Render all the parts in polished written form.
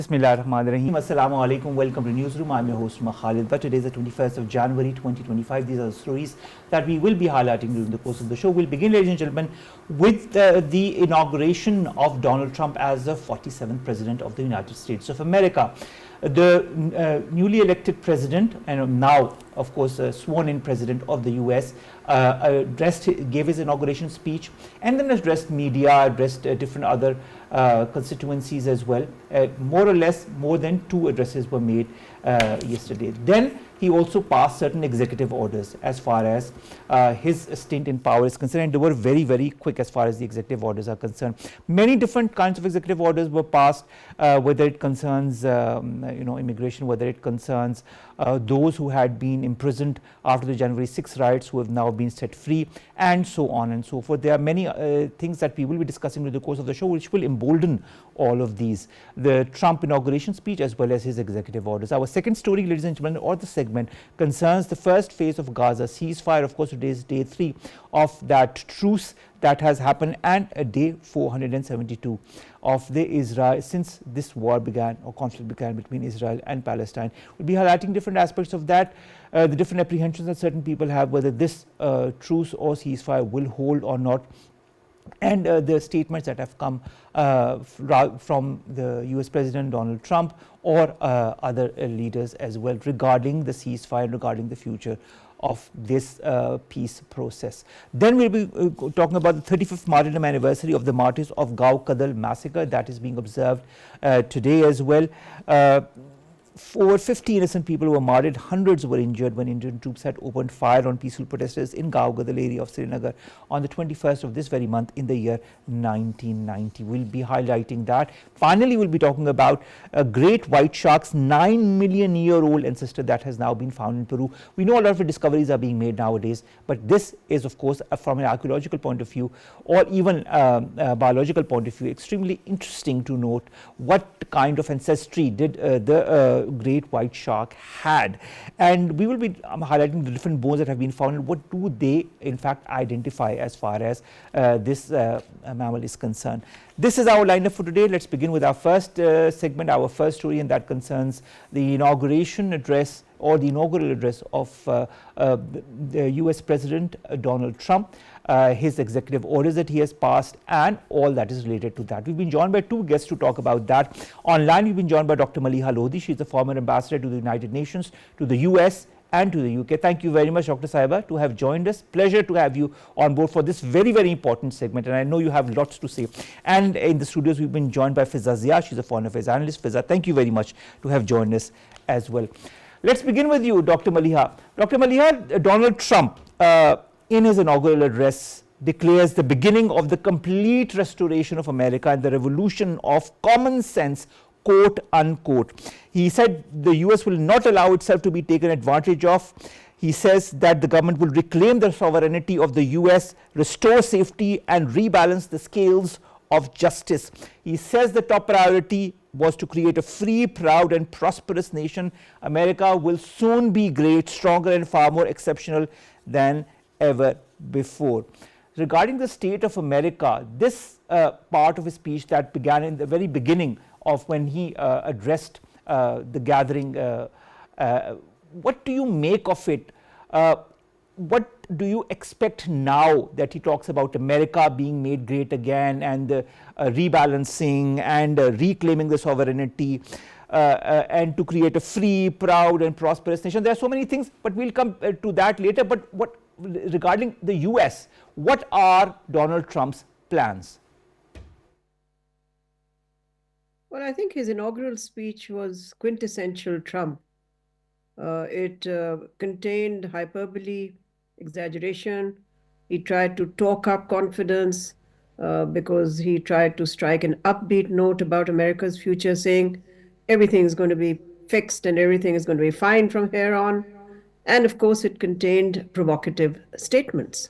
Bismillahirrahmanirrahim. Assalamu alaikum. Welcome to Newsroom. I'm your host, Khalid. But today is the 21st of January 2025. These are the stories that we will be highlighting during the course of the show. We'll begin, ladies and gentlemen, with the inauguration of Donald Trump as the 47th President of the United States of America. The newly elected president, and now, of course, sworn-in president of the U.S., gave his inauguration speech, and then addressed media, addressed different other constituencies as well. More or less, more than 2 addresses were made yesterday. Then he also passed certain executive orders as far as his stint in power is concerned, and they were very, very quick as far as the executive orders are concerned. Many different kinds of executive orders were passed, whether it concerns immigration, whether it concerns those who had been imprisoned after the January 6 riots, who have now been set free, and so on and so forth. There are many things that we will be discussing in the course of the show, which will embolden all of these, the Trump inauguration speech as well as his executive orders. Our second story, ladies and gentlemen, or the segment, concerns the first phase of Gaza ceasefire. Of course, today is day 3 of that truce that has happened, and day 472 of the Israel since this war began, or conflict began, between Israel and Palestine. We'll be highlighting different aspects of that, the different apprehensions that certain people have, whether this truce or ceasefire will hold or not, and the statements that have come from the US President Donald Trump or other leaders as well regarding the ceasefire, regarding the future of this peace process. Then we'll be talking about the 35th martyrdom anniversary of the martyrs of Gau-Kadal massacre that is being observed today as well. Over 50 innocent people were murdered, hundreds were injured when Indian troops had opened fire on peaceful protesters in Gau-Kadal area of Srinagar on the 21st of this very month in the year 1990. We'll be highlighting that. Finally, we'll be talking about a great white shark's 9-million-year-old ancestor that has now been found in Peru. We know a lot of discoveries are being made nowadays, but this is, of course, from an archaeological point of view or even a biological point of view, extremely interesting to note what kind of ancestry did the great white shark had. And we will be highlighting the different bones that have been found and what do they in fact identify as far as this mammal is concerned. This is our lineup for today. Let's begin with our first segment, our first story, and that concerns the inauguration address or the inaugural address of the US President Donald Trump, his executive orders that he has passed, and all that is related to that. We've been joined by 2 guests to talk about that. Online, we've been joined by Dr. Maleeha Lodhi. She's the former ambassador to the United Nations, to the US, and to the UK. Thank you very much, Dr. Sahiba, to have joined us. Pleasure to have you on board for this very, very important segment, and I know you have lots to say. And in the studios, we've been joined by Fiza. She's a foreign affairs analyst. Fiza, thank you very much to have joined us as well. Let's begin with you, Dr. Maleeha. Dr. Maleeha, Donald Trump, in his inaugural address, declares the beginning of the complete restoration of America and the revolution of common sense, quote unquote. He said the US will not allow itself to be taken advantage of. He says that the government will reclaim the sovereignty of the US, restore safety, and rebalance the scales of justice. He says the top priority was to create a free, proud, and prosperous nation. America will soon be great, stronger, and far more exceptional than ever before. Regarding the state of America, this part of his speech that began in the very beginning of when he addressed the gathering, what do you make of it? What do you expect now that he talks about America being made great again, and rebalancing and reclaiming the sovereignty, and to create a free, proud, and prosperous nation? There are so many things, but we'll come to that later. But what regarding the US, what are Donald Trump's plans? Well, I think his inaugural speech was quintessential Trump. It contained hyperbole, exaggeration. He tried to talk up confidence because he tried to strike an upbeat note about America's future, saying everything is going to be fixed and everything is going to be fine from here on. And of course, it contained provocative statements.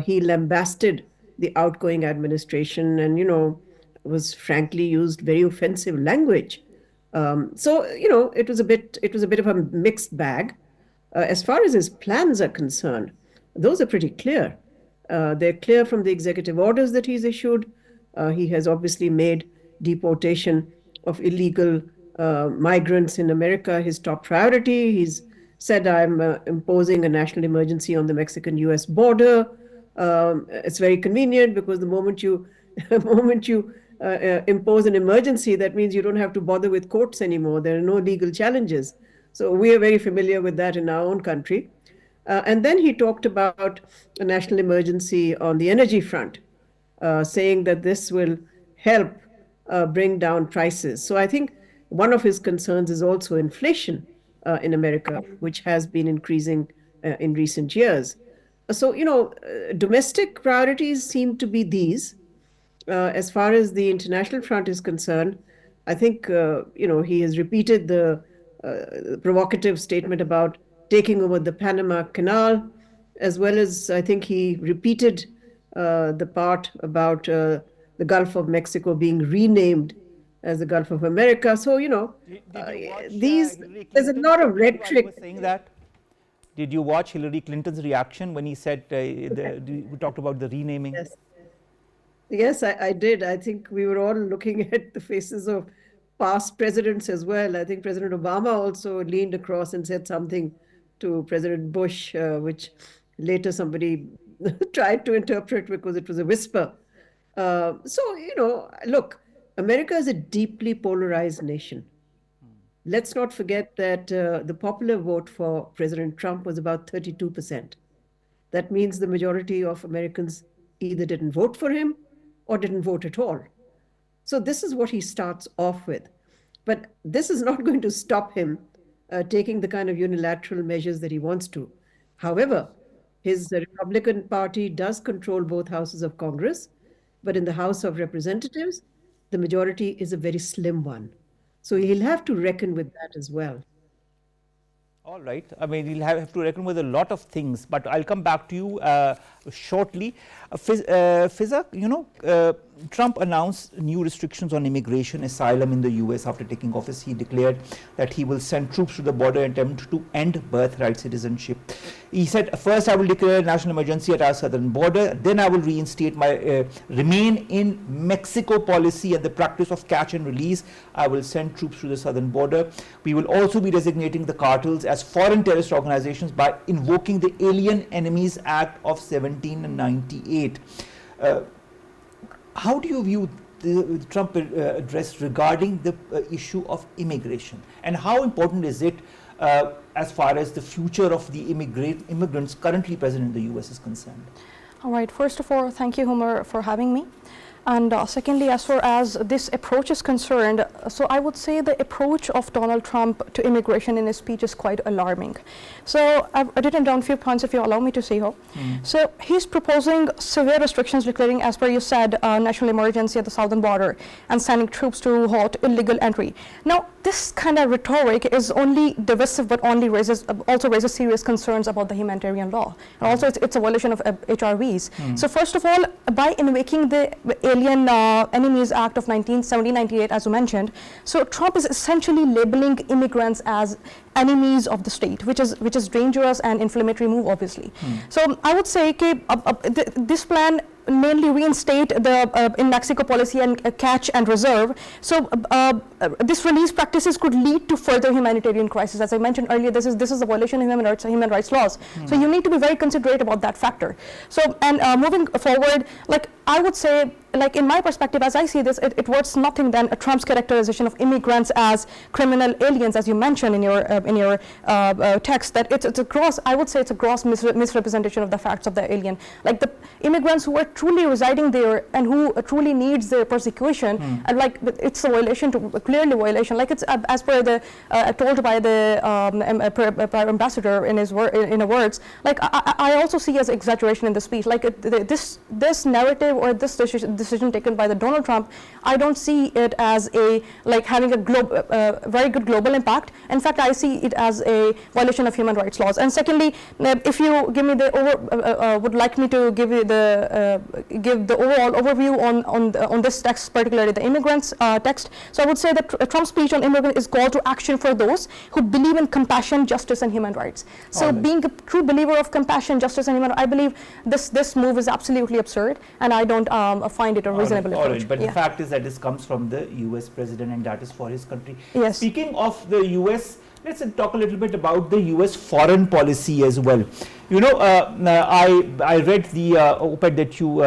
He lambasted the outgoing administration and, was frankly used very offensive language. So it was a bit of a mixed bag. As far as his plans are concerned, those are pretty clear. They're clear from the executive orders that he's issued. He has obviously made deportation of illegal migrants in America his top priority. He's said, I'm imposing a national emergency on the Mexican-US border. It's very convenient because the moment you impose an emergency, that means you don't have to bother with courts anymore. There are no legal challenges. So we are very familiar with that in our own country. And then he talked about a national emergency on the energy front, saying that this will help bring down prices. So I think one of his concerns is also inflation in America, which has been increasing in recent years. So, domestic priorities seem to be these. As far as the international front is concerned, I think, he has repeated the provocative statement about taking over the Panama Canal, as well as I think he repeated the part about the Gulf of Mexico being renamed as the Gulf of America. So, Did you watch there's Hillary a Clinton's lot of reaction while he was rhetoric. saying that? Did you watch Hillary Clinton's reaction when he said, we talked about the renaming? Yes. Yes, I did. I think we were all looking at the faces of past presidents as well. I think President Obama also leaned across and said something to President Bush, which later somebody tried to interpret because it was a whisper. So, look, America is a deeply polarized nation. Let's not forget that the popular vote for President Trump was about 32%. That means the majority of Americans either didn't vote for him or didn't vote at all. So this is what he starts off with. But this is not going to stop him taking the kind of unilateral measures that he wants to. However, his Republican Party does control both houses of Congress, but in the House of Representatives, the majority is a very slim one. So he'll have to reckon with that as well. All right. I mean, he'll have to reckon with a lot of things, but I'll come back to you shortly. Fiza, Trump announced new restrictions on immigration, asylum in the US after taking office. He declared that he will send troops to the border in attempt to end birthright citizenship. He said, first I will declare a national emergency at our southern border, then I will reinstate my remain in Mexico policy and the practice of catch and release. I will send troops to the southern border. We will also be designating the cartels as foreign terrorist organizations by invoking the Alien Enemies Act of 1798. How do you view the Trump address regarding the issue of immigration, and how important is it as far as the future of the immigrants currently present in the US is concerned? All right, first of all, thank you, Omar, for having me. And secondly, as far as this approach is concerned, so I would say the approach of Donald Trump to immigration in his speech is quite alarming. So I've written down a few points, if you allow me to say so. So he's proposing severe restrictions, declaring, as per you said, national emergency at the southern border and sending troops to halt illegal entry. Now, this kind of rhetoric is only divisive, but also raises serious concerns about the humanitarian law. And also, it's a violation of HRVs. So first of all, by invoking the Alien Enemies Act of 1798, as you mentioned, so Trump is essentially labeling immigrants as enemies of the state, which is dangerous and inflammatory move, obviously. So I would say this plan mainly reinstate the in Mexico policy and catch and reserve. So this release practices could lead to further humanitarian crisis. As I mentioned earlier, this is a violation of human rights laws. So you need to be very considerate about that factor. So moving forward, like I would say, like in my perspective, as I see this, it worth nothing than Trump's characterization of immigrants as criminal aliens, as you mentioned in your text. That it's a gross, I would say, it's a gross misrepresentation of the facts of the alien. Like the immigrants who are truly residing there and who truly needs their persecution, and like it's a violation, clearly violation. Like it's as per the told by the ambassador in his words. Like I also see as exaggeration in the speech. Like this narrative or this decision taken by the Donald Trump, I don't see it as having a very good global impact. In fact, I see see it as a violation of human rights laws. And secondly, if you give me the would like me to give you give the overall overview on this text, particularly the immigrants text. So I would say that Trump's speech on immigrants is call to action for those who believe in compassion, justice, and human rights. So being a true believer of compassion, justice, and human rights, I believe this move is absolutely absurd, and I don't find it a reasonable approach. But the fact is that this comes from the US president, and that is for his country. Yes. Speaking of the US, let's talk a little bit about the US foreign policy as well. You know, I read the op-ed that you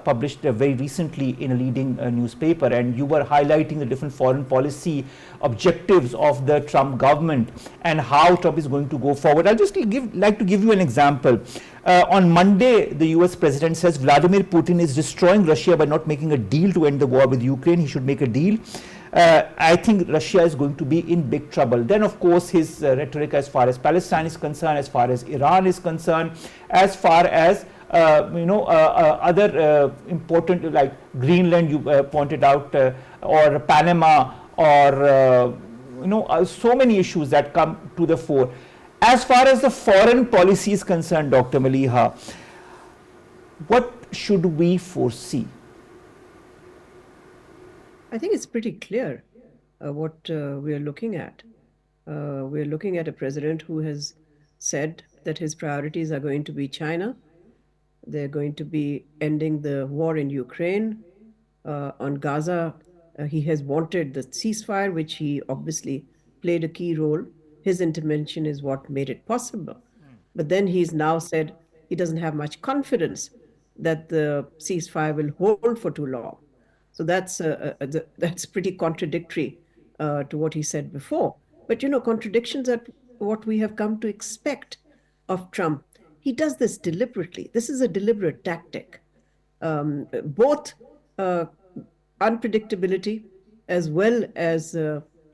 published very recently in a leading newspaper, and you were highlighting the different foreign policy objectives of the Trump government and how Trump is going to go forward. I'll just like to give you an example. On Monday, the US president says Vladimir Putin is destroying Russia by not making a deal to end the war with Ukraine. He should make a deal. I think Russia is going to be in big trouble. Then, of course, his rhetoric as far as Palestine is concerned, as far as Iran is concerned, as far as other important, like Greenland, you pointed out, or Panama, or so many issues that come to the fore. As far as the foreign policy is concerned, Dr. Maleeha, what should we foresee? I think it's pretty clear what we are looking at. We're looking at a president who has said that his priorities are going to be China. They're going to be ending the war in Ukraine. On Gaza, he has wanted the ceasefire, which he obviously played a key role. His intervention is what made it possible. But then he's now said he doesn't have much confidence that the ceasefire will hold for too long. So that's pretty contradictory to what he said before. But, contradictions are what we have come to expect of Trump. He does this deliberately. This is a deliberate tactic. Both unpredictability as well as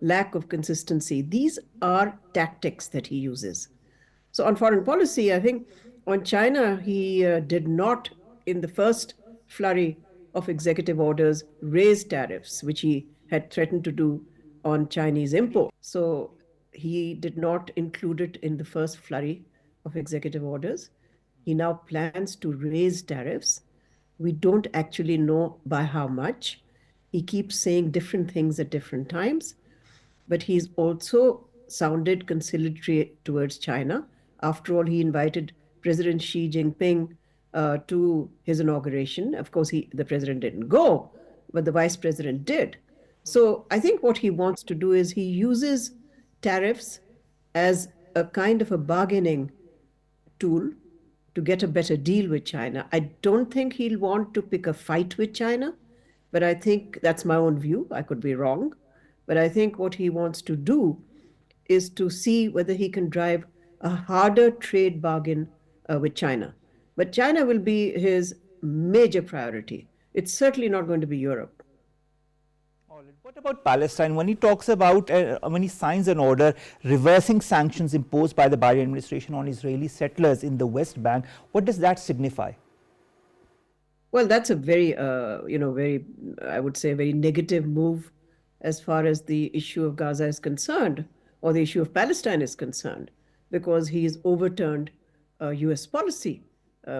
lack of consistency. These are tactics that he uses. So on foreign policy, I think on China, he did not, in the first flurry of executive orders, raise tariffs, which he had threatened to do on Chinese import. So he did not include it in the first flurry of executive orders. He now plans to raise tariffs. We don't actually know by how much. He keeps saying different things at different times, but he's also sounded conciliatory towards China. After all, he invited President Xi Jinping to his inauguration. Of course, the president didn't go, but the vice president did. So I think what he wants to do is he uses tariffs as a kind of a bargaining tool to get a better deal with China. I don't think he'll want to pick a fight with China, but I think that's my own view. I could be wrong. But I think what he wants to do is to see whether he can drive a harder trade bargain with China. But China will be his major priority. It's certainly not going to be Europe. What about Palestine? When he talks about, when he signs an order reversing sanctions imposed by the Biden administration on Israeli settlers in the West Bank, what does that signify? Well, that's a very, I would say, very negative move as far as the issue of Gaza is concerned, or the issue of Palestine is concerned, because he's overturned US policy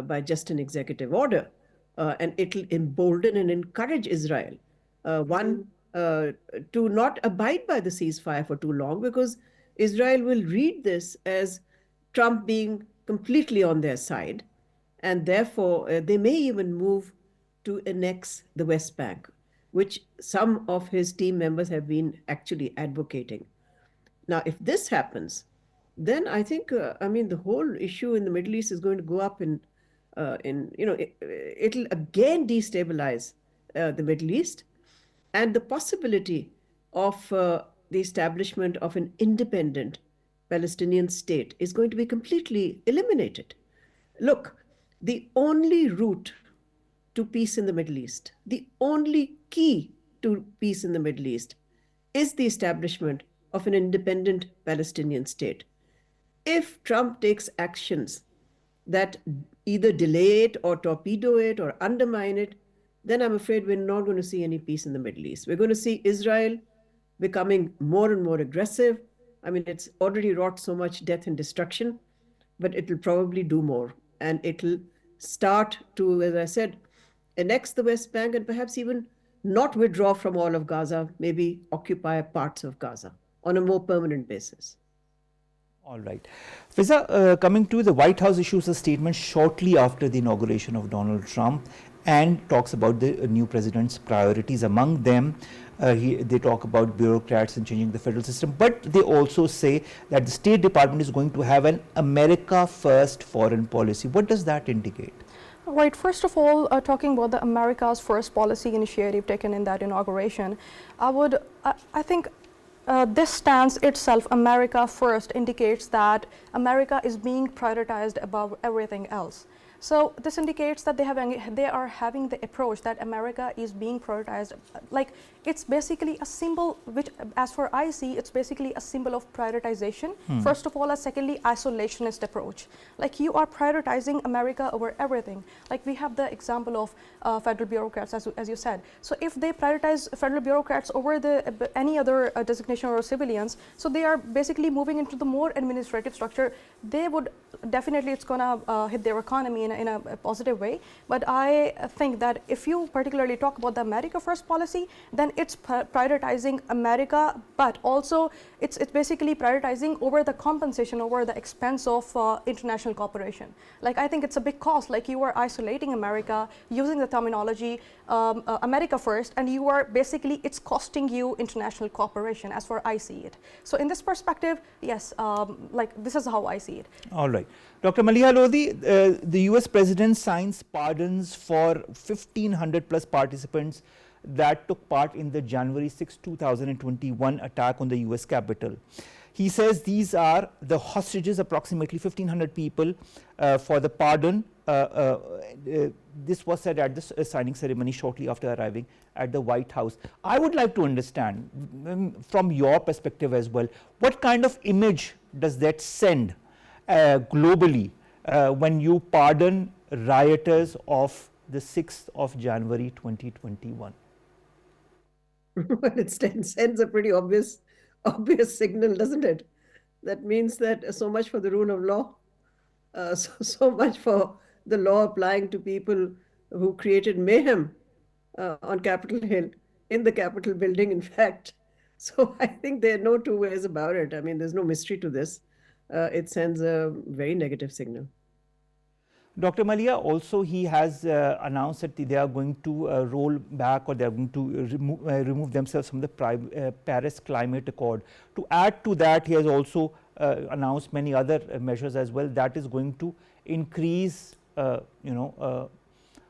by just an executive order. And it'll embolden and encourage Israel, to not abide by the ceasefire for too long, because Israel will read this as Trump being completely on their side. And therefore, they may even move to annex the West Bank, which some of his team members have been actually advocating. Now, if this happens, then I think, the whole issue in the Middle East is going to go up it'll again destabilize the Middle East, and the possibility of the establishment of an independent Palestinian state is going to be completely eliminated. Look, the only route to peace in the Middle East, the only key to peace in the Middle East is the establishment of an independent Palestinian state. If Trump takes actions that either delay it or torpedo it or undermine it, then I'm afraid we're not going to see any peace in the Middle East. We're going to see Israel becoming more and more aggressive, I mean, it's already wrought so much death and destruction, but it will probably do more. And it will start to, as I said, annex the West Bank and perhaps even not withdraw from all of Gaza, maybe occupy parts of Gaza on a more permanent basis. All right. Fiza, coming to the White House issues a statement shortly after the inauguration of Donald Trump and talks about the new president's priorities. Among them, they talk about bureaucrats and changing the federal system, but they also say that the State Department is going to have an America First foreign policy. What does that indicate? Right. First of all, talking about the America's First policy initiative taken in that inauguration, I think this stance itself, America First, indicates that America is being prioritized above everything else. So this indicates that they are having the approach that America is being prioritized. Like, it's basically a symbol which, as far I see, it's basically a symbol of prioritization. First of all, and secondly, isolationist approach. Like, you are prioritizing America over everything. Like, we have the example of federal bureaucrats, as you said. So if they prioritize federal bureaucrats over any other designation or civilians, so they are basically moving into the more administrative structure. They would definitely, it's gonna hit their economy in a positive way. But I think that if you particularly talk about the America First policy, then it's prioritizing America, but also it's basically prioritizing over the compensation, over the expense of international cooperation. Like, I think it's a big cost. Like, you are isolating America, using the terminology America First, and you are basically, it's costing you international cooperation, as far I see it. So in this perspective, yes, like, this is how I see it. All right. Dr. Maleeha Lodhi, the US President signs pardons for 1,500 plus participants that took part in the January 6, 2021 attack on the US Capitol. He says these are the hostages, approximately 1,500 people, for the pardon. This was said at the signing ceremony shortly after arriving at the White House. I would like to understand from your perspective as well, what kind of image does that send globally when you pardon rioters of the 6th of January 2021? Well, it sends a pretty obvious signal, doesn't it? That means that so much for the rule of law, so much for the law applying to people who created mayhem on Capitol Hill, in the Capitol building, in fact. So I think there are no two ways about it. I mean, there's no mystery to this. It sends a very negative signal. Dr. Maleeha, also he has announced that they are going to roll back, or they are going to remove themselves from the Paris Climate Accord. To add to that, he has also announced many other measures as well that is going to increase, or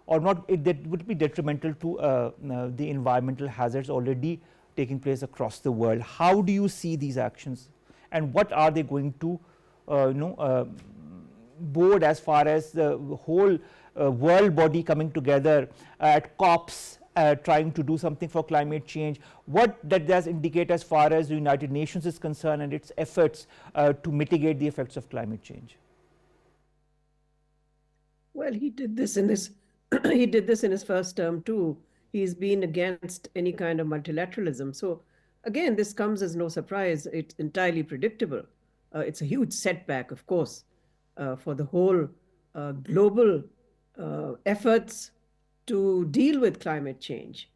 not, that would be detrimental to the environmental hazards already taking place across the world. How do you see these actions, and what are they going to board as far as the whole world body coming together at COPs trying to do something for climate change? What that does indicate as far as the United Nations is concerned and its efforts to mitigate the effects of climate change? Well, he did this in his he did this in his first term too. He's been against any kind of multilateralism. So again, this comes as no surprise. It's entirely predictable. It's a huge setback, of course, for the whole global efforts to deal with climate change,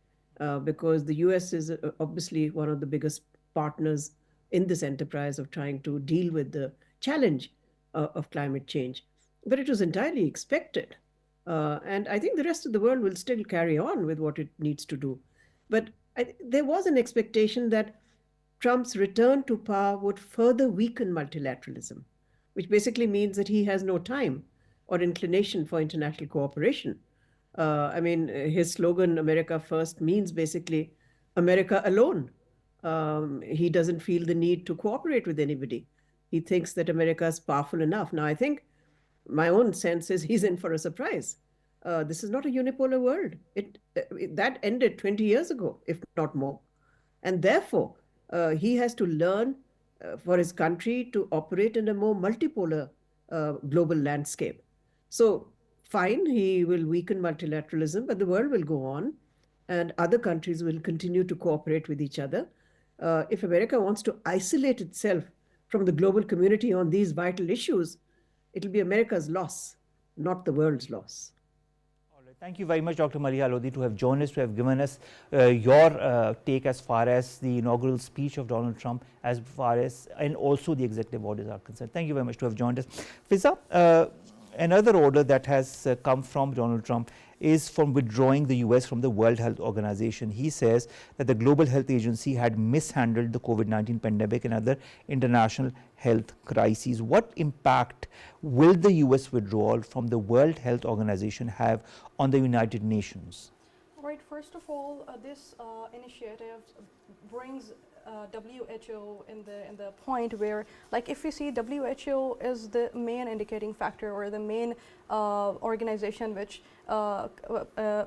because the US is obviously one of the biggest partners in this enterprise of trying to deal with the challenge of climate change. But it was entirely expected. And I think the rest of the world will still carry on with what it needs to do. But there was an expectation that Trump's return to power would further weaken multilateralism, which basically means that he has no time or inclination for international cooperation. I mean, his slogan, America First, means basically America alone. He doesn't feel the need to cooperate with anybody. He thinks that America is powerful enough. Now, I think my own sense is he's in for a surprise. This is not a unipolar world. That ended 20 years ago, if not more. And therefore, he has to learn for his country to operate in a more multipolar global landscape. So fine, he will weaken multilateralism, but the world will go on and other countries will continue to cooperate with each other. If America wants to isolate itself from the global community on these vital issues, it'll be America's loss, not the world's loss. Thank you very much, Dr. Maleeha Lodhi, to have joined us, to have given us your take as far as the inaugural speech of Donald Trump, as far as, and also the executive orders are concerned. Thank you very much to have joined us. Fiza, another order that has come from Donald Trump is from withdrawing the US from the World Health Organization. He says that the Global Health Agency had mishandled the COVID-19 pandemic and other international health crises. What impact will the US withdrawal from the World Health Organization have on the United Nations? Right, first of all, this initiative brings WHO in the point where, like, if we see WHO is the main indicating factor or the main organization which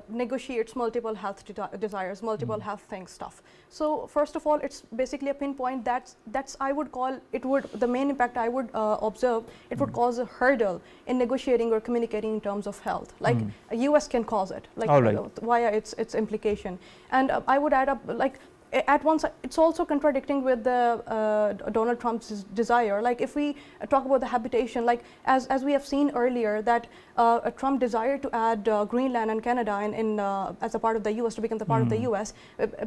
negotiates multiple health desires, multiple health things stuff. So first of all, it's basically a pinpoint that's I would call it would the main impact I would observe it would cause a hurdle in negotiating or communicating in terms of health. Like US can cause it, like via its implication. And I would add up like. At once, it's also contradicting with the Donald Trump's desire. Like if we talk about the habitation, like as we have seen earlier, that Trump desired to add Greenland and Canada as a part of the U.S. to become the part of the U.S.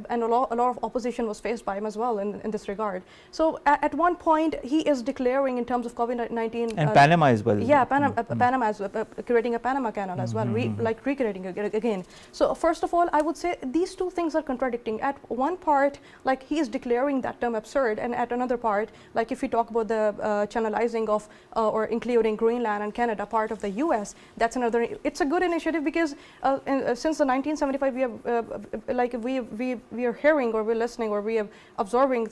And a lot of opposition was faced by him as well in this regard. So at one point, he is declaring in terms of COVID-19 and Panama as well. Yeah, Panama as creating a Panama Canal as well, recreating it again. So first of all, I would say these two things are contradicting. At one part, like he is declaring that term absurd, and at another part, like if we talk about the channelizing of or including Greenland and Canada part of the U.S., that's another. It's a good initiative because since the 1975 we have we are hearing or we're listening or we are observing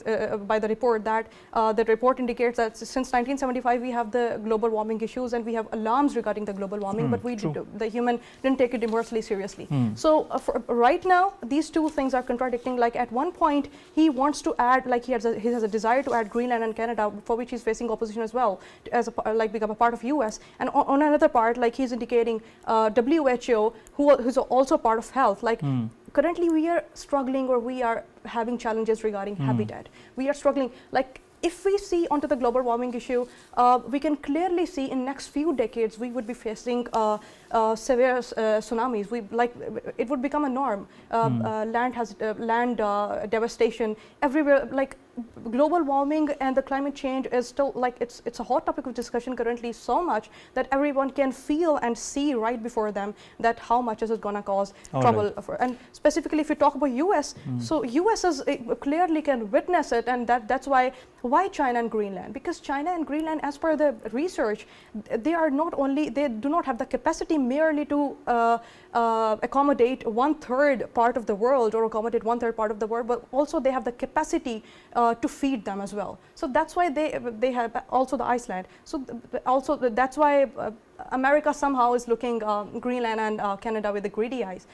by the report that the report indicates that since 1975 we have the global warming issues and we have alarms regarding the global warming, but the human didn't take it immensely seriously. So right now these two things are contradicting. Like at one point he wants to add, like he has a desire to add Greenland and Canada, for which he's facing opposition as well, as become a part of US, and on another part, like he's indicating WHO, who's also part of health. Like currently we are struggling or we are having challenges regarding habitat. We are struggling. Like if we see onto the global warming issue, we can clearly see in next few decades we would be facing severe tsunamis. It would become a norm. Land devastation everywhere. Like global warming and the climate change is still like it's a hot topic of discussion currently, so much that everyone can feel and see right before them that how much is it going to cause trouble. And specifically if you talk about US, so US is clearly can witness it, and that's why China and Greenland, because China and Greenland, as per the research, they do not have the capacity merely to accommodate 1/3 part of the world or accommodate 1/3 part of the world, but also they have the capacity to feed them as well. So that's why they have also the Iceland. So also that's why America somehow is looking Greenland and Canada with the greedy eyes.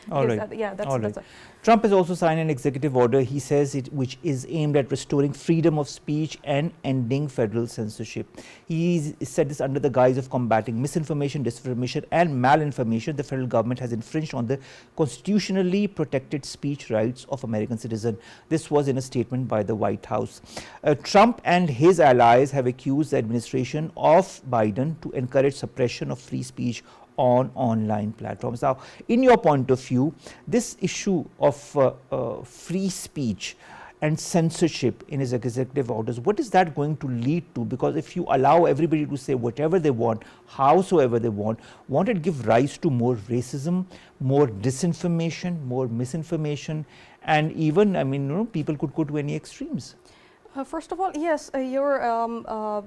Trump has also signed an executive order, he says, which is aimed at restoring freedom of speech and ending federal censorship. He said this under the guise of combating misinformation, disinformation and malinformation. The federal government has infringed on the constitutionally protected speech rights of American citizens. This was in a statement by the White House. Trump and his allies have accused the administration of Biden to encourage suppression of free speech on online platforms. Now, in your point of view, this issue of free speech and censorship in his executive orders, what is that going to lead to? Because if you allow everybody to say whatever they want, howsoever they want, won't it give rise to more racism, more disinformation, more misinformation, and even, I mean, people could go to any extremes? First of all, yes, your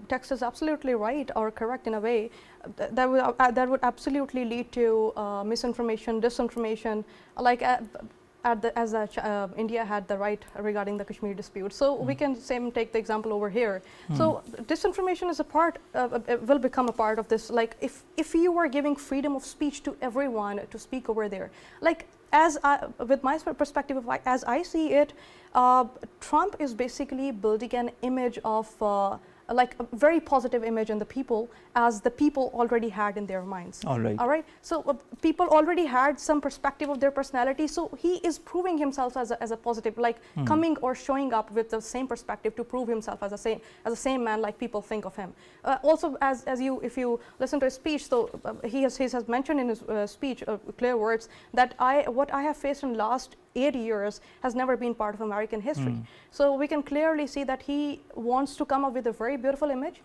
text is absolutely right or correct in a way. That would absolutely lead to misinformation, disinformation, like India had the right regarding the Kashmir dispute. So we can take the example over here. So disinformation is will become a part of this. Like if you are giving freedom of speech to everyone to speak over there, like with my perspective, as I see it, Trump is basically building an image of like a very positive image in the people as the people already had in their minds. All right. All right. So people already had some perspective of their personality. So he is proving himself as a positive, like coming or showing up with the same perspective to prove himself as a same man like people think of him. Also, if you listen to his speech, so he has mentioned in his speech clear words that what I have faced in last 8 years has never been part of American history. So we can clearly see that he wants to come up with a very beautiful image.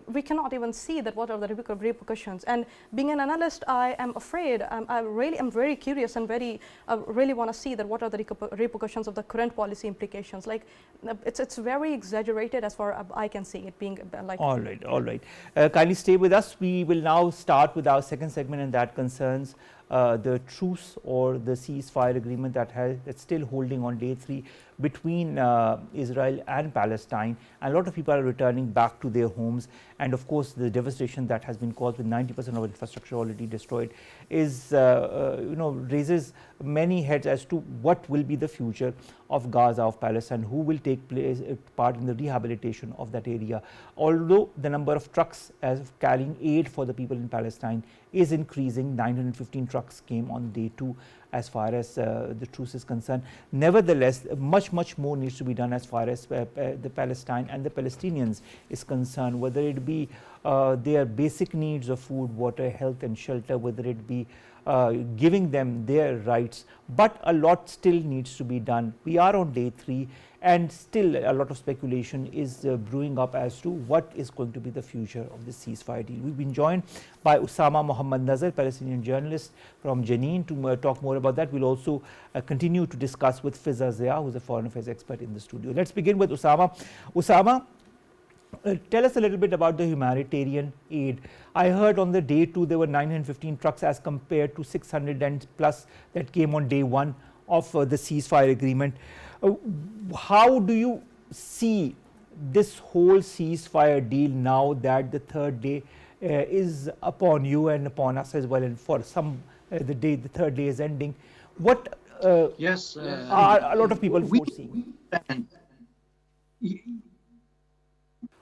We cannot even see that what are the repercussions. And being an analyst, I am afraid, I really am very curious and very really want to see that what are the repercussions of the current policy implications. Like it's very exaggerated as far as I can see it being like. All right, all right. Kindly stay with us. We will now start with our second segment, and that concerns the truce or the ceasefire agreement that's still holding on day 3 between Israel and Palestine. And a lot of people are returning back to their homes, and of course the devastation that has been caused with 90% of infrastructure already destroyed is raises many heads as to what will be the future of Gaza, of Palestine, who will take part in the rehabilitation of that area. Although the number of trucks carrying aid for the people in Palestine is increasing, 915 trucks came on day 2 as far as the truce is concerned. Nevertheless, much more needs to be done as far as the Palestine and the Palestinians is concerned, whether it be their basic needs of food, water, health and shelter, whether it be giving them their rights, but a lot still needs to be done. We are on day 3 and still a lot of speculation is brewing up as to what is going to be the future of this ceasefire deal. We've been joined by Osama Mohammad Nazzal, Palestinian journalist from Jenin, to talk more about that. We'll also continue to discuss with Fiza, who's a foreign affairs expert in the studio. Let's begin with Osama. Osama, tell us a little bit about the humanitarian aid. I heard on the day 2 there were 915 trucks as compared to 600 and plus that came on day 1 of the ceasefire agreement. How do you see this whole ceasefire deal now that the third day is upon you and upon us as well, and for some the third day is ending? What are a lot of people foreseeing?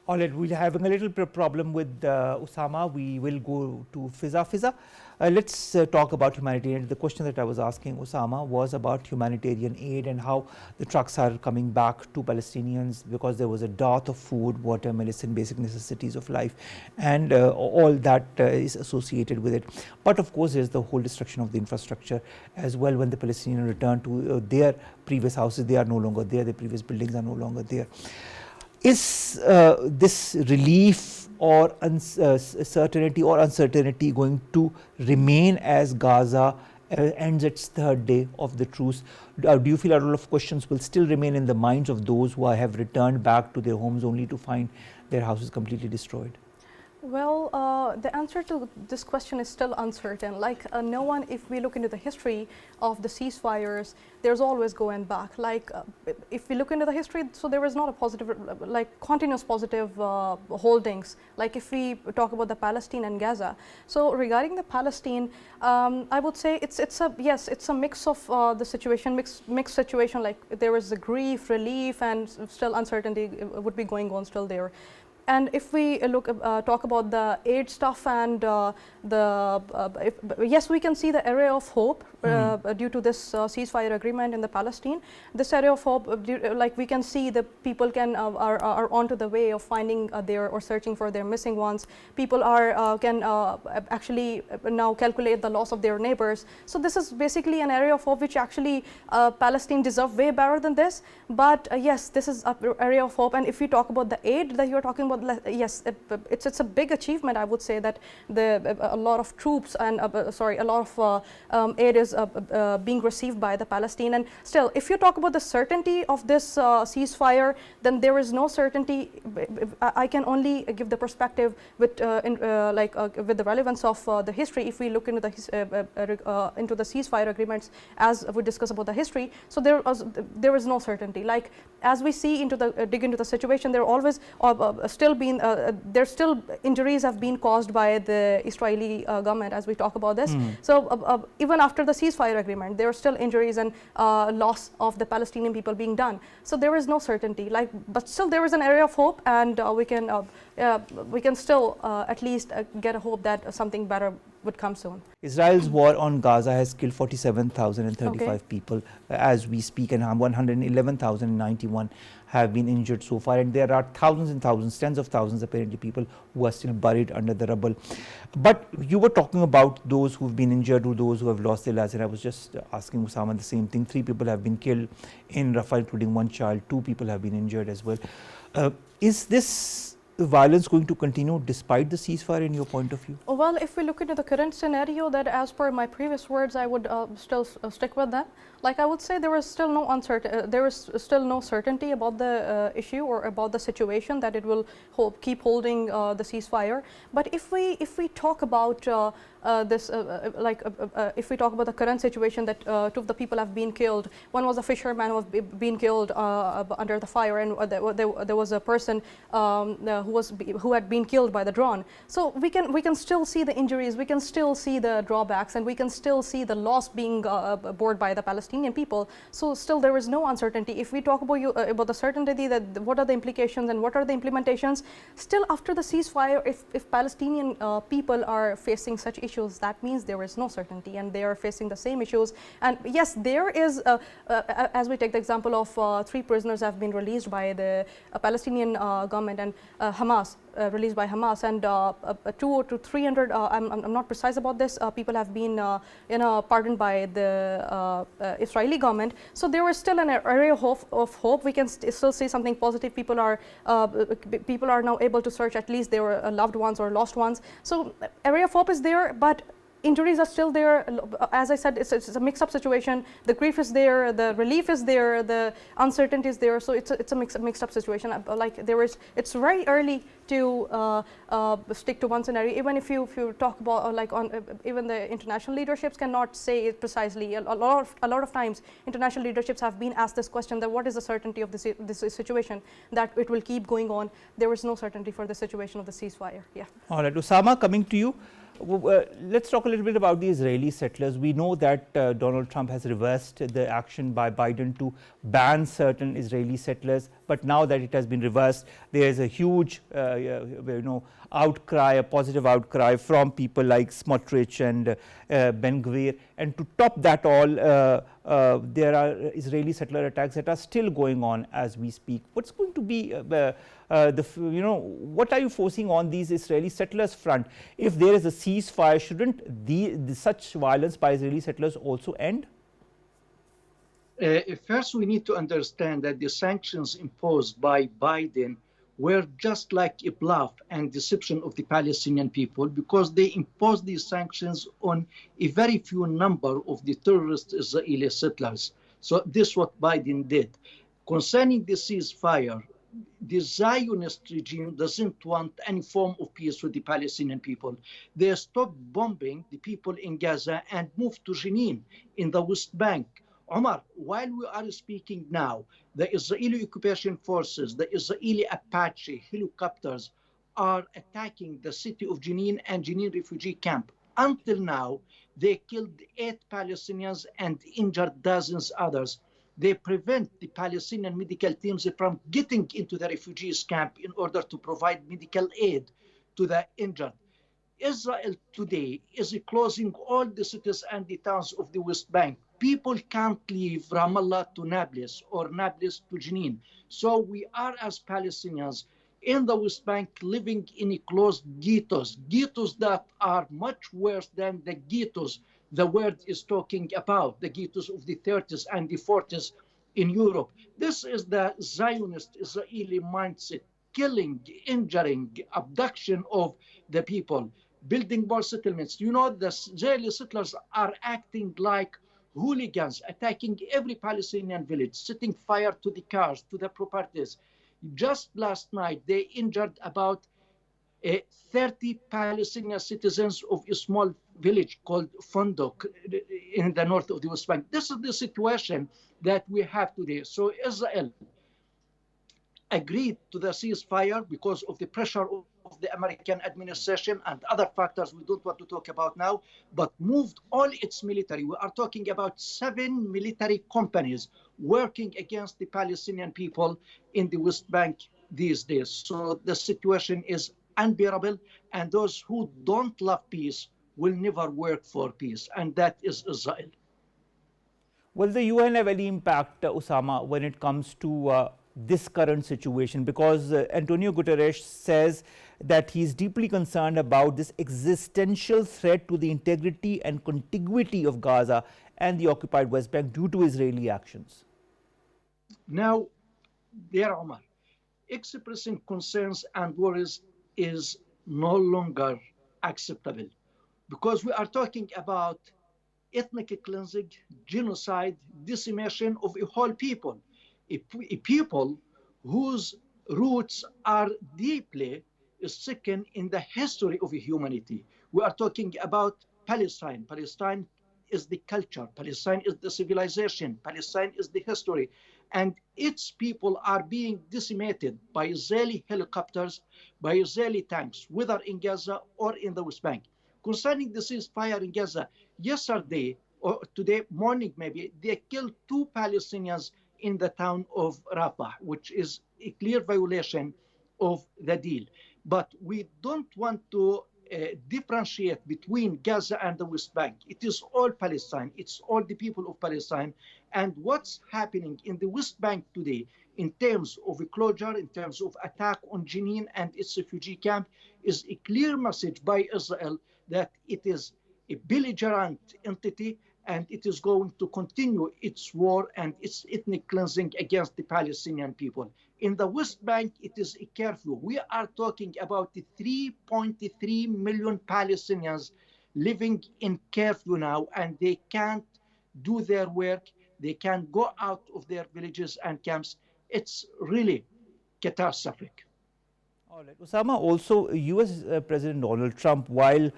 All right, we're having a little problem with Osama. We will go to Fiza. Fiza, let's talk about humanitarian. The question that I was asking Osama was about humanitarian aid and how the trucks are coming back to Palestinians because there was a dearth of food, water, medicine, basic necessities of life, and all that is associated with it. But of course, there's the whole destruction of the infrastructure as well. When the Palestinians return to their previous houses, they are no longer there. The previous buildings are no longer there. Is this relief or certainty or uncertainty going to remain as Gaza ends its third day of the truce? Do you feel a lot of questions will still remain in the minds of those who have returned back to their homes only to find their houses completely destroyed? Well, the answer to this question is still uncertain. Like no one, if we look into the history of the ceasefires, there's always going back. Like if we look into the history, so there is not a positive, like continuous positive holdings. Like if we talk about the Palestine and Gaza. So regarding the Palestine, I would say it's a mix of the situation, mixed situation. Like there is the grief, relief, and still uncertainty would be going on still there. And if we talk about the aid stuff and yes, we can see the area of hope due to this ceasefire agreement in the Palestine. This area of hope, like we can see the people are onto the way of finding or searching for their missing ones. People can actually now calculate the loss of their neighbors. So this is basically an area of hope which actually Palestine deserve way better than this. But yes, this is an area of hope. And if we talk about the aid that you're talking about, yes, it's a big achievement. I would say that a lot of troops and a lot of aid is being received by the Palestine. And still, if you talk about the certainty of this ceasefire, then there is no certainty. I can only give the perspective with with the relevance of the history. If we look into the ceasefire agreements, as we discuss about the history, so there is no certainty. Like as we see dig into the situation, there are always still still been there's still injuries have been caused by the Israeli government as we talk about this. So even after the ceasefire agreement, there are still injuries and loss of the Palestinian people being done. So there is no certainty. But still there is an area of hope, and we can still at least get a hope that something better would come soon. Israel's war on Gaza has killed 47,035 people as we speak, and 111,091 have been injured so far, and there are thousands and thousands, tens of thousands apparently people who are still buried under the rubble. But you were talking about those who've been injured or those who have lost their lives, and I was just asking Osama the same thing. 3 people have been killed in Rafah, including 1 child. 2 people have been injured as well. Is this violence going to continue despite the ceasefire in your point of view? Well, if we look into the current scenario, that as per my previous words, I would still stick with that. Like I would say, there is still no certainty about the issue or about the situation that it will keep holding the ceasefire. But if we talk about if we talk about the current situation that 2 of the people have been killed. One was a fisherman who have been killed under the fire, and there was a person who had been killed by the drone. So we can still see the injuries, we can still see the drawbacks, and we can still see the loss being borne by the Palestinian people. So still there is no uncertainty. If we talk about the certainty, that what are the implications and what are the implementations, still after the ceasefire, if Palestinian people are facing such issues, that means there is no certainty and they are facing the same issues. And yes, there is, as we take the example of 3 prisoners have been released by the Palestinian government and Hamas, released by Hamas, and 200 to 300, I'm not precise about this, people have been pardoned by the Israeli government. So there is still an area of hope. We can still see something positive. People are now able to search at least their loved ones or lost ones. So area of hope is there, but injuries are still there. As I said, it's a mixed-up situation. The grief is there, the relief is there, the uncertainty is there. So it's a mixed-up situation. It's very early to stick to one scenario. Even if you talk about even the international leaderships cannot say it precisely. A lot of times, international leaderships have been asked this question: that what is the certainty of this situation, that it will keep going on? There is no certainty for the situation of the ceasefire. Yeah. All right, Osama, coming to you. Let's talk a little bit about the Israeli settlers. We know that Donald Trump has reversed the action by Biden to ban certain Israeli settlers, but now that it has been reversed, there is a huge outcry, a positive outcry from people like Smotrich and Ben Gvir. And to top that all, there are Israeli settler attacks that are still going on as we speak. What's going to be what are you forcing on these Israeli settlers front? If there is a ceasefire, shouldn't such violence by Israeli settlers also end? First, we need to understand that the sanctions imposed by Biden were just like a bluff and deception of the Palestinian people, because they imposed these sanctions on a very few number of the terrorist Israeli settlers. So this is what Biden did. Concerning the ceasefire, the Zionist regime doesn't want any form of peace with the Palestinian people. They stopped bombing the people in Gaza and moved to Jenin in the West Bank. Omar, while we are speaking now, the Israeli occupation forces, the Israeli Apache helicopters are attacking the city of Jenin and Jenin refugee camp. Until now, they killed 8 Palestinians and injured dozens others. They prevent the Palestinian medical teams from getting into the refugees camp in order to provide medical aid to the injured. Israel today is closing all the cities and the towns of the West Bank. People can't leave Ramallah to Nablus or Nablus to Jenin. So we are, as Palestinians in the West Bank, living in closed ghettos, ghettos that are much worse than the ghettos the world is talking about, the ghettos of the 30s and the 40s in Europe. This is the Zionist Israeli mindset: killing, injuring, abduction of the people, building more settlements. You know, the Israeli settlers are acting like hooligans, attacking every Palestinian village, setting fire to the cars, to the properties. Just last night, they injured about 30 Palestinian citizens of a small village called Funduk in the north of the West Bank. This is the situation that we have today. So Israel, agreed to the ceasefire because of the pressure of the American administration and other factors we don't want to talk about now, but moved all its military. We are talking about 7 military companies working against the Palestinian people in the West Bank these days. So the situation is unbearable, and those who don't love peace will never work for peace, and that is Israel. Will the UN have any impact, Osama, when it comes to this current situation? Because Antonio Guterres says that he is deeply concerned about this existential threat to the integrity and contiguity of Gaza and the occupied West Bank due to Israeli actions. Now, dear Omar, expressing concerns and worries is no longer acceptable, because we are talking about ethnic cleansing, genocide, decimation of a whole people, a people whose roots are deeply stricken in the history of humanity. We are talking about Palestine. Palestine is the culture, Palestine is the civilization, Palestine is the history, and its people are being decimated by Israeli helicopters, by Israeli tanks, whether in Gaza or in the West Bank. Concerning the ceasefire in Gaza, yesterday or today morning maybe, they killed 2 Palestinians in the town of Rafah, which is a clear violation of the deal. But we don't want to differentiate between Gaza and the West Bank. It is all Palestine. It's all the people of Palestine. And what's happening in the West Bank today in terms of a closure, in terms of attack on Jenin and its refugee camp, is a clear message by Israel that it is a belligerent entity and it is going to continue its war and its ethnic cleansing against the Palestinian people. In the West Bank, it is a curfew. We are talking about 3.3 million Palestinians living in curfew now, and they can't do their work. They can't go out of their villages and camps. It's really catastrophic. All right. Osama, also US President Donald Trump, while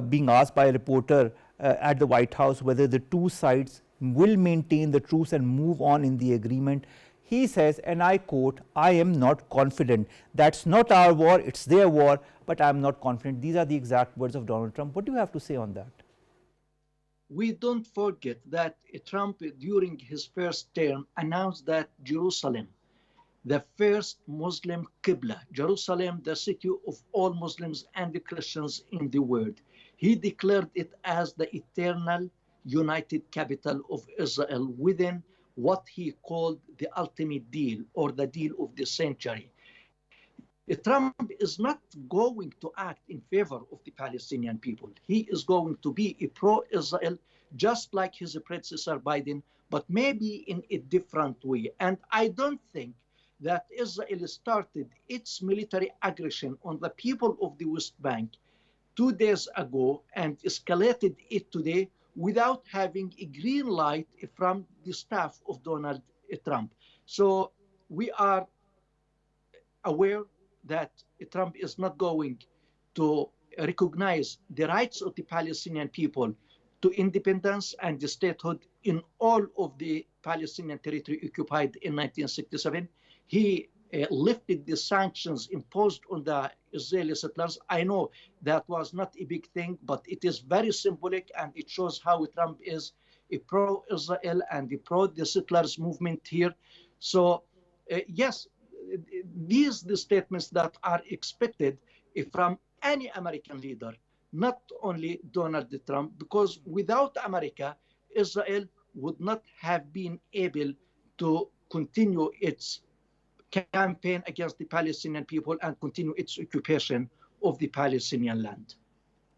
being asked by a reporter at the White House whether the two sides will maintain the truce and move on in the agreement, he says, and I quote, "I am not confident. That's not our war, it's their war, but I'm not confident." These are the exact words of Donald Trump. What do you have to say on that? We don't forget that Trump, during his first term, announced that Jerusalem, the first Muslim Qibla, Jerusalem, the city of all Muslims and the Christians in the world, he declared it as the eternal united capital of Israel within what he called the ultimate deal, or the deal of the century. Trump is not going to act in favor of the Palestinian people. He is going to be a pro-Israel, just like his predecessor Biden, but maybe in a different way. And I don't think that Israel started its military aggression on the people of the West Bank 2 days ago and escalated it today without having a green light from the staff of Donald Trump. So we are aware that Trump is not going to recognize the rights of the Palestinian people to independence and the statehood in all of the Palestinian territory occupied in 1967. He lifted the sanctions imposed on the Israeli settlers. I know that was not a big thing, but it is very symbolic, and it shows how Trump is a pro-Israel and a pro-the settlers movement here. So yes, these the statements that are expected from any American leader, not only Donald Trump, because without America, Israel would not have been able to continue its campaign against the Palestinian people and continue its occupation of the Palestinian land.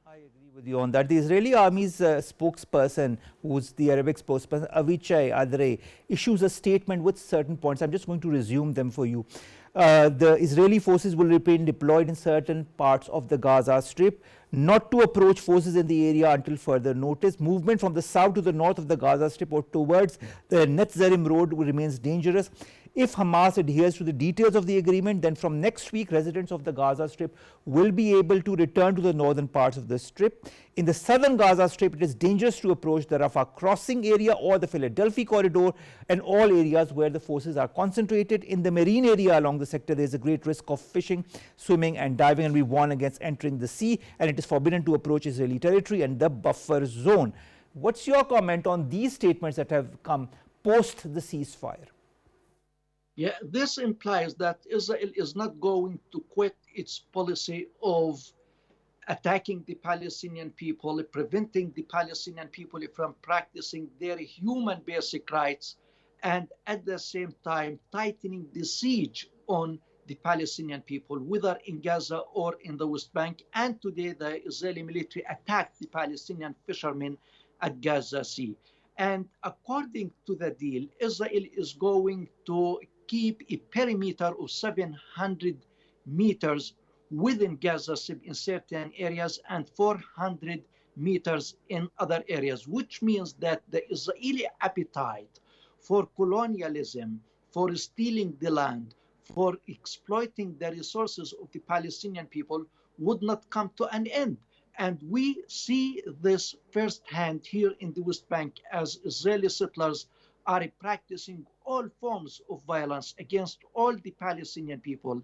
I agree with you on that. The Israeli army's spokesperson, who's the Arabic spokesperson, Avichai Adre, issues a statement with certain points. I'm just going to resume them for you. The Israeli forces will remain deployed in certain parts of the Gaza Strip, not to approach forces in the area until further notice. Movement from the south to the north of the Gaza Strip or towards the Netzarim road remains dangerous. If Hamas adheres to the details of the agreement, then from next week, residents of the Gaza Strip will be able to return to the northern parts of the Strip. In the southern Gaza Strip, it is dangerous to approach the Rafah crossing area or the Philadelphia corridor and all areas where the forces are concentrated. In the marine area along the sector, there is a great risk of fishing, swimming and diving, and we warn against entering the sea, and it is forbidden to approach Israeli territory and the buffer zone. What's your comment on these statements that have come post the ceasefire? Yeah, this implies that Israel is not going to quit its policy of attacking the Palestinian people, preventing the Palestinian people from practicing their human basic rights, and at the same time tightening the siege on the Palestinian people, whether in Gaza or in the West Bank. And today the Israeli military attacked the Palestinian fishermen at Gaza Sea. And according to the deal, Israel is going to keep a perimeter of 700 meters within Gaza Strip in certain areas and 400 meters in other areas, which means that the Israeli appetite for colonialism, for stealing the land, for exploiting the resources of the Palestinian people would not come to an end. And we see this firsthand here in the West Bank as Israeli settlers are practicing all forms of violence against all the Palestinian people,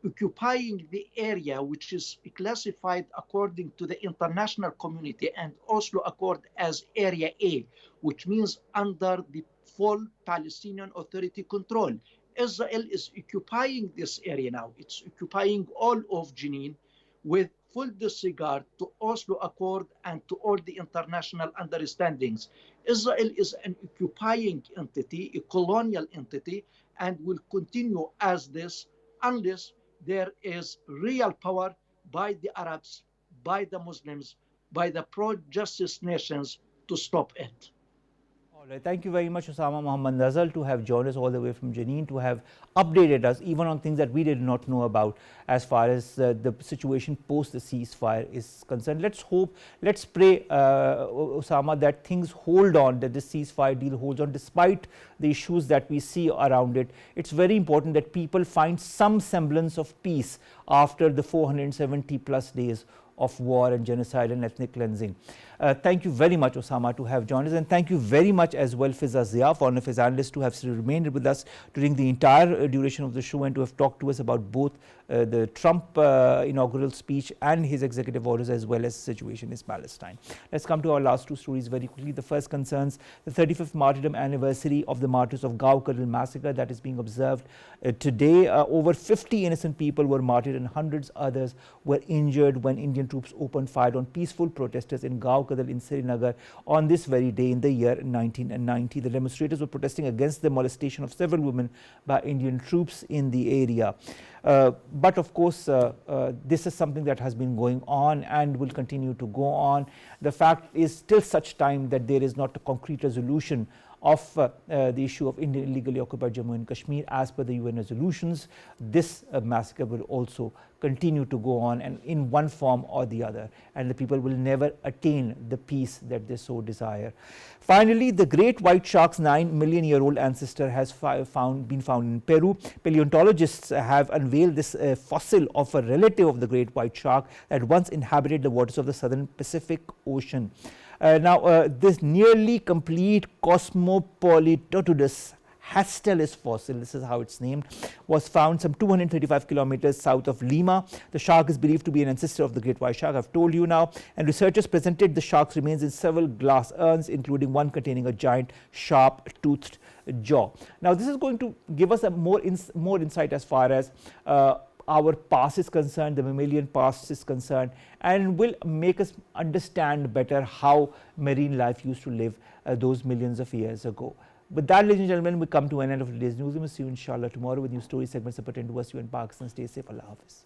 occupying the area which is classified according to the international community and Oslo Accord as Area A, which means under the full Palestinian Authority control. Israel is occupying this area now. It's occupying all of Jenin with full disregard to Oslo Accord and to all the international understandings. Israel is an occupying entity, a colonial entity, and will continue as this unless there is real power by the Arabs, by the Muslims, by the pro-justice nations to stop it. All right, thank you very much, Osama Muhammad Nazzal, to have joined us all the way from Jenin, to have updated us even on things that we did not know about as far as the situation post the ceasefire is concerned. Let's hope, let's pray, Osama, that things hold on, that the ceasefire deal holds on despite the issues that we see around it. It's very important that people find some semblance of peace after the 470 plus days of war and genocide and ethnic cleansing. Thank you very much, Osama, to have joined us, and thank you very much as well, Fiza Zia, one of his analysts, to have remained with us during the entire duration of the show and to have talked to us about both the Trump inaugural speech and his executive orders, as well as the situation in Palestine. Let's come to our last two stories very quickly. The first concerns the 35th martyrdom anniversary of the martyrs of Gaukadal massacre that is being observed today. Over 50 innocent people were martyred and hundreds others were injured when Indian troops opened fire on peaceful protesters in Gaukadal in Srinagar on this very day in the year 1990. The demonstrators were protesting against the molestation of several women by Indian troops in the area. But of course, this is something that has been going on and will continue to go on. The fact is, till such time that there is not a concrete resolution of the issue of Indian illegally occupied Jammu and Kashmir as per the UN resolutions, this massacre will also continue to go on, and in one form or the other, and the people will never attain the peace that they so desire. Finally, the great white shark's 9-million-year-old ancestor has been found in Peru. Paleontologists have unveiled this fossil of a relative of the great white shark that once inhabited the waters of the southern Pacific Ocean. This nearly complete Cosmopolitotudus hastellis fossil, this is how it's named, was found some 235 kilometers south of Lima. The shark is believed to be an ancestor of the great white shark, I've told you now, and researchers presented the shark's remains in several glass urns, including one containing a giant sharp-toothed jaw. Now, this is going to give us a more insight as far as our past is concerned, the mammalian past is concerned, and will make us understand better how marine life used to live those millions of years ago. With that, ladies and gentlemen, we come to an end of today's newsroom. See you inshallah tomorrow with new story segments that pertain to us, you and Pakistan. Stay safe. Allah Hafiz.